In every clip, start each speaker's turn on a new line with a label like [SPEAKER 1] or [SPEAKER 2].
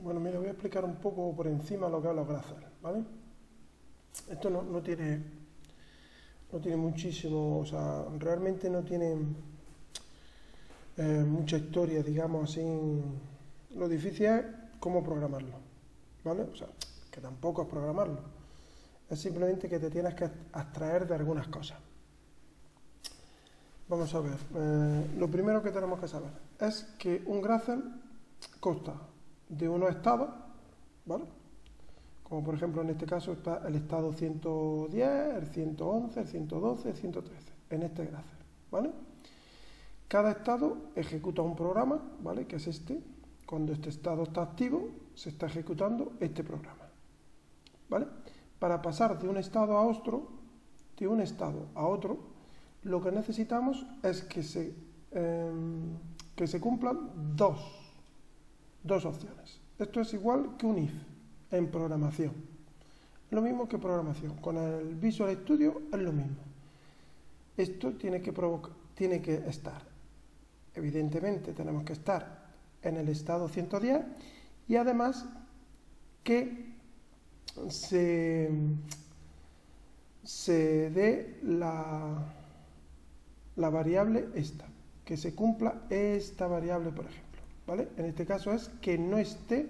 [SPEAKER 1] Bueno, mira, voy a explicar un poco por encima lo que es los Grazers, ¿vale? Esto no tiene muchísimo, o sea, realmente no tiene mucha historia, digamos así. Lo difícil es cómo programarlo, ¿vale? O sea, que tampoco es programarlo, es simplemente que te tienes que abstraer de algunas cosas. Vamos a ver, lo primero que tenemos que saber es que un Grazer consta de unos estados, ¿vale? Como por ejemplo en este caso está el estado 110, el 111, el 112, el 113, en este Grazer, ¿vale? Cada estado ejecuta un programa, ¿vale? Que es este. Cuando este estado está activo, se está ejecutando este programa, ¿vale? Para pasar de un estado a otro, lo que necesitamos es que se cumplan dos opciones. Esto es igual que un if en programación. Lo mismo que programación. Con el Visual Studio es lo mismo. Esto tiene que estar. Evidentemente tenemos que estar en el estado 110 y además que se dé la variable esta, que se cumpla esta variable, por ejemplo, ¿vale? En este caso es que no esté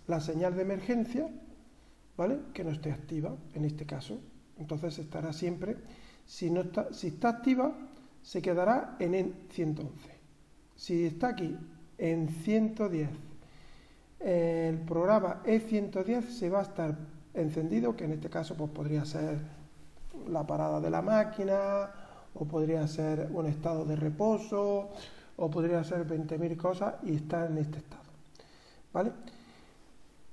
[SPEAKER 1] la señal de emergencia, ¿vale? Que no esté activa en este caso. Entonces estará siempre, si está activa, se quedará en el 111. Si está aquí en 110, el programa E110 se va a estar encendido, que en este caso pues podría ser la parada de la máquina, o podría ser un estado de reposo, o podría ser 20.000 cosas, y está en este estado, ¿vale?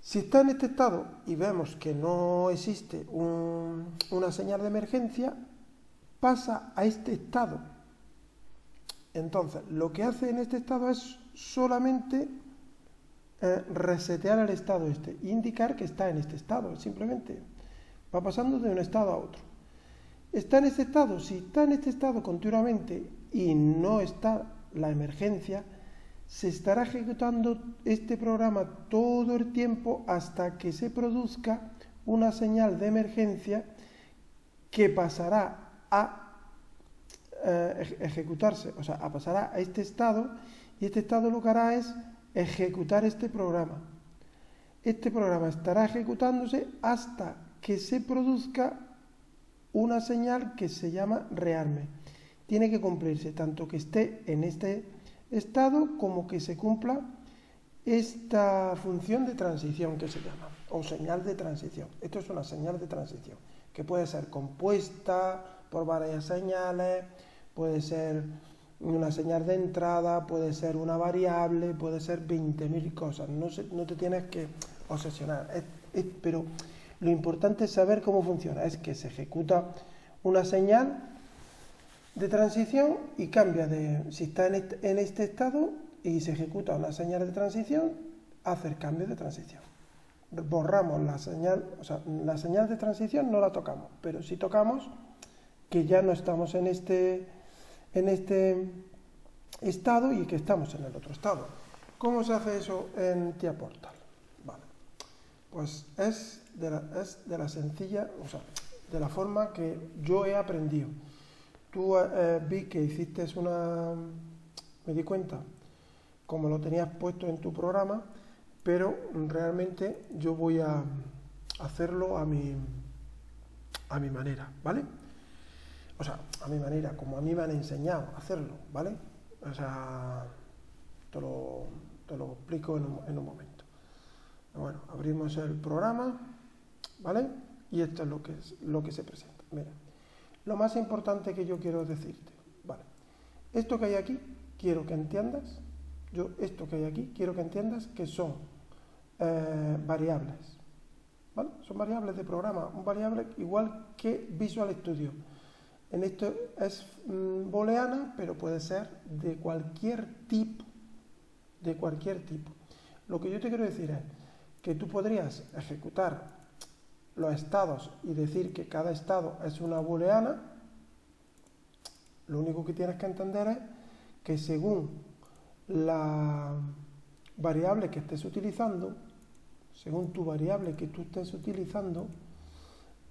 [SPEAKER 1] Si está en este estado y vemos que no existe una señal de emergencia, pasa a este estado. Entonces, lo que hace en este estado es solamente resetear el estado este, indicar que está en este estado, simplemente va pasando de un estado a otro. Está en este estado, si está en este estado continuamente y no está la emergencia, se estará ejecutando este programa todo el tiempo hasta que se produzca una señal de emergencia que pasará a ejecutarse, o sea, pasará a este estado, y este estado lo que hará es ejecutar este programa. Este programa estará ejecutándose hasta que se produzca una señal que se llama rearme. Tiene que cumplirse tanto que esté en este estado como que se cumpla esta función de transición que se llama, o señal de transición. Esto es una señal de transición que puede ser compuesta por varias señales, puede ser una señal de entrada, puede ser una variable, puede ser 20.000 cosas. No te tienes que obsesionar, pero lo importante es saber cómo funciona. Es que se ejecuta una señal de transición y cambia si está en este estado y se ejecuta una señal de transición, hace el cambio de transición. Borramos la señal, o sea, la señal de transición no la tocamos, pero sí tocamos que ya no estamos en este estado y que estamos en el otro estado. ¿Cómo se hace eso en TIA Portal? Vale, pues es de la sencilla, o sea, de la forma que yo he aprendido. Tú vi que hiciste me di cuenta, como lo tenías puesto en tu programa, pero realmente yo voy a hacerlo a mi manera, ¿vale? O sea, a mi manera, como a mí me han enseñado a hacerlo, ¿vale? O sea, te lo explico en un momento. Bueno, abrimos el programa, ¿vale? Y esto es lo que se presenta. Mira, lo más importante que yo quiero decirte, ¿vale? Esto que hay aquí, quiero que entiendas, que son variables, ¿vale? Son variables de programa, un variable igual que Visual Studio. En esto es booleana, pero puede ser de cualquier tipo. Lo que yo te quiero decir es que tú podrías ejecutar los estados y decir que cada estado es una booleana. Lo único que tienes que entender es que según variable que estés utilizando, según tu variable que tú estés utilizando,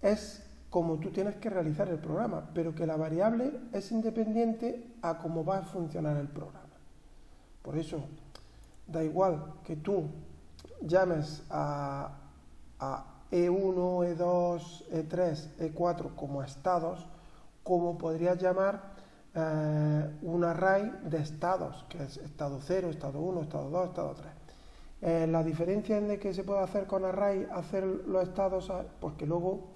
[SPEAKER 1] es como tú tienes que realizar el programa, pero que la variable es independiente a cómo va a funcionar el programa. Por eso, da igual que tú llames a E1, E2, E3, E4 como estados, como podrías llamar un array de estados, que es estado 0, estado 1, estado 2, estado 3. La diferencia en de que se puede hacer con array, hacer los estados, pues que luego,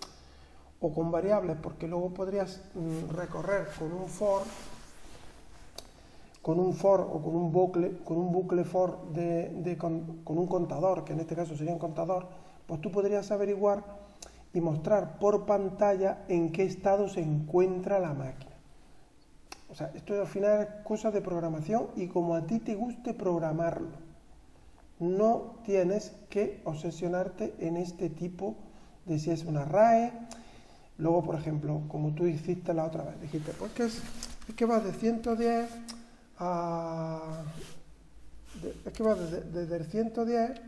[SPEAKER 1] o con variables, porque luego podrías recorrer con un for o con un bucle for con un contador, que en este caso sería un contador, pues tú podrías averiguar y mostrar por pantalla en qué estado se encuentra la máquina. O sea, esto al final es cosa de programación y como a ti te guste programarlo. No tienes que obsesionarte en este tipo de si es un array. Luego, por ejemplo, como tú hiciste la otra vez, dijiste, pues es que va de 110 a... es que va desde el 110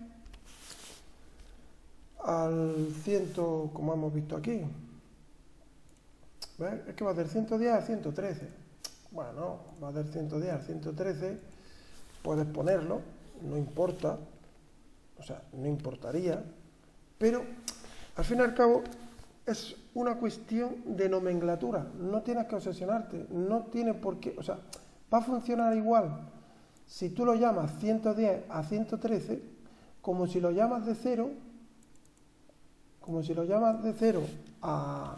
[SPEAKER 1] al 100, como hemos visto aquí. ¿Ves? Es que va del 110 al 113. Bueno, va del 110 al 113, puedes ponerlo, no importa, o sea, no importaría, pero al fin y al cabo es una cuestión de nomenclatura, no tienes que obsesionarte, no tiene por qué, o sea, va a funcionar igual si tú lo llamas 110 a 113, como si lo llamas de 0, a...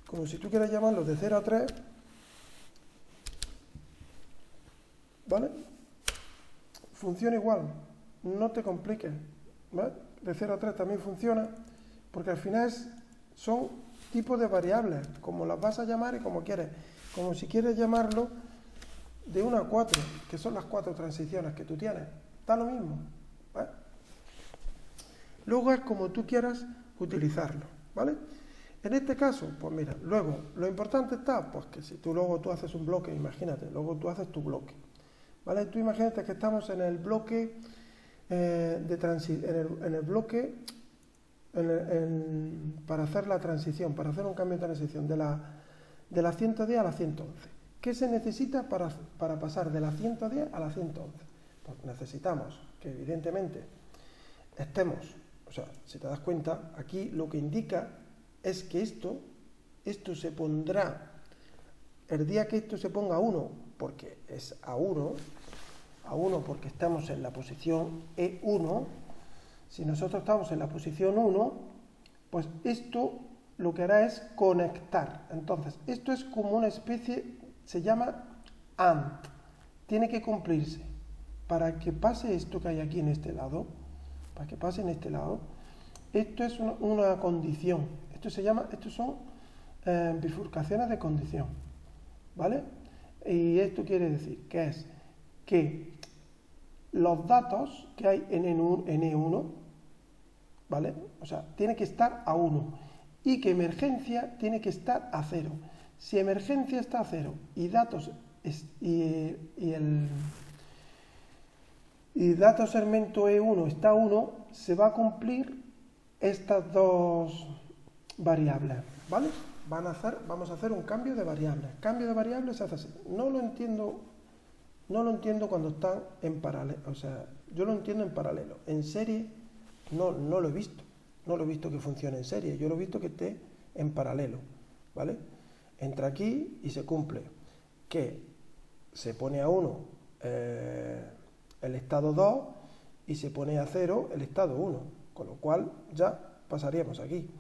[SPEAKER 1] como si tú quieras llamarlo de 0 a 3, ¿vale? Funciona igual, no te compliques, ¿vale? De 0 a 3 también funciona, porque al final son tipos de variables, como las vas a llamar y como quieres, como si quieres llamarlo de 1 a 4, que son las 4 transiciones que tú tienes, está lo mismo, ¿vale? Luego es como tú quieras utilizarlo, ¿vale? En este caso, pues mira, luego, lo importante está, pues que si tú haces un bloque, imagínate, luego tú haces tu bloque, ¿vale? Tú imagínate que estamos en el bloque para hacer la transición, para hacer un cambio de transición de la 110 a la 111. ¿Qué se necesita para pasar de la 110 a la 111? Pues necesitamos que evidentemente estemos, o sea, si te das cuenta, aquí lo que indica es que esto se pondrá, el día que esto se ponga a 1, porque es a 1 porque estamos en la posición E1, si nosotros estamos en la posición 1, pues esto lo que hará es conectar. Entonces, esto es como una especie, se llama AND, tiene que cumplirse. Para que pase esto que hay aquí en este lado, para que pase en este lado, esto es una condición. Estos son bifurcaciones de condición, ¿vale? Y esto quiere decir que es que los datos que hay en E1, ¿vale? O sea, tiene que estar a 1 y que emergencia tiene que estar a 0. Si emergencia está a 0 y datos datos segmento E1 está a 1, se va a cumplir estas dos variables, ¿vale? Vamos a hacer un cambio de variables. Cambio de variables se hace así. No lo entiendo cuando están en paralelo. O sea, yo lo entiendo en paralelo. En serie no lo he visto. No lo he visto que funcione en serie. Yo lo he visto que esté en paralelo, ¿vale? Entra aquí y se cumple que se pone a 1 el estado 2 y se pone a 0 el estado 1. Con lo cual ya pasaríamos aquí.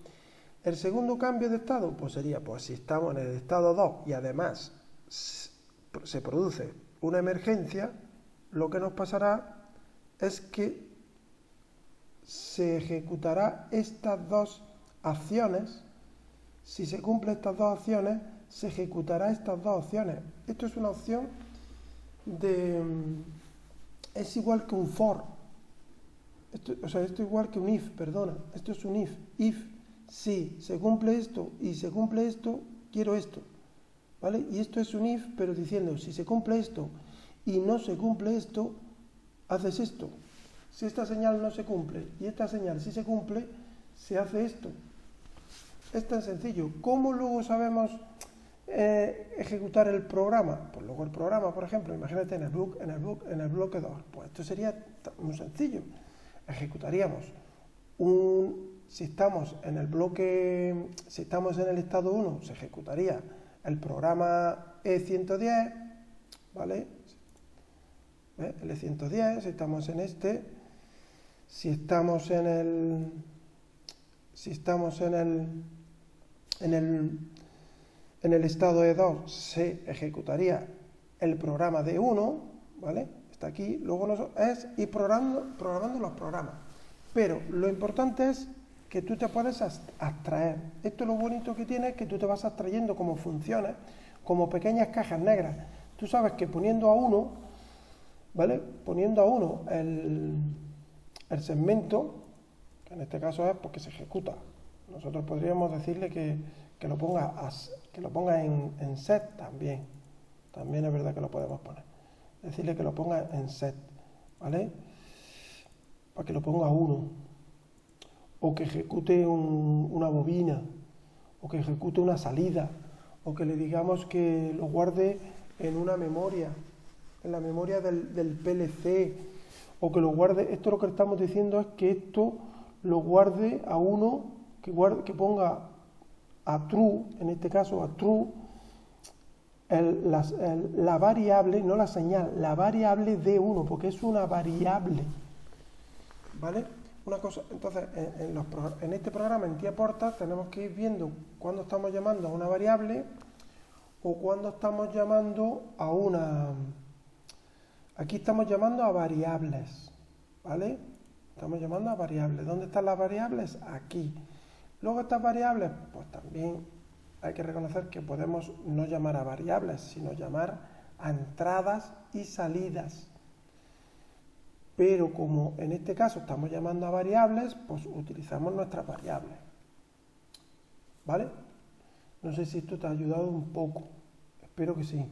[SPEAKER 1] El segundo cambio de estado, pues sería, pues si estamos en el estado 2 y además se produce una emergencia, lo que nos pasará es que se ejecutará estas dos acciones. Si se cumplen estas dos acciones, se ejecutará estas dos opciones. Esto es una opción es igual que un for. Esto es igual que un if, perdona. Esto es un if. If, si se cumple esto y se cumple esto, quiero esto, ¿vale? Y esto es un if, pero diciendo, si se cumple esto y no se cumple esto, haces esto. Si esta señal no se cumple y esta señal sí se cumple, se hace esto. Es tan sencillo. ¿Cómo luego sabemos ejecutar el programa? Pues luego el programa, por ejemplo, imagínate en el bloque 2. Pues esto sería muy sencillo. Ejecutaríamos si estamos en el bloque, si estamos en el estado 1, se ejecutaría el programa E110, ¿vale? El E110, si estamos en este, si estamos en el estado E2, se ejecutaría el programa D1, ¿vale? Está aquí, luego es ir programando los programas. Pero lo importante es que tú te puedes abstraer. Esto lo bonito que tiene es que tú te vas abstrayendo como funciones, como pequeñas cajas negras. Tú sabes que poniendo a uno, ¿vale? Poniendo a uno el segmento, que en este caso es porque se ejecuta. Nosotros podríamos decirle que lo ponga en set también. También es verdad que lo podemos poner. Decirle que lo ponga en set, ¿vale? Para que lo ponga uno. O que ejecute una bobina, o que ejecute una salida, o que le digamos que lo guarde en una memoria, en la memoria del PLC, o que lo guarde. Esto lo que estamos diciendo es que esto lo guarde a uno, que ponga a true, en este caso a true, la variable, no la señal, la variable D1, porque es una variable, ¿vale? Una cosa, entonces, en este programa, en TIAporta, tenemos que ir viendo cuándo estamos llamando a una variable o cuándo estamos llamando a una... Aquí estamos llamando a variables, ¿vale? Estamos llamando a variables. ¿Dónde están las variables? Aquí. Luego estas variables, pues también hay que reconocer que podemos no llamar a variables, sino llamar a entradas y salidas. Pero como en este caso estamos llamando a variables, pues utilizamos nuestras variables. ¿Vale? No sé si esto te ha ayudado un poco. Espero que sí.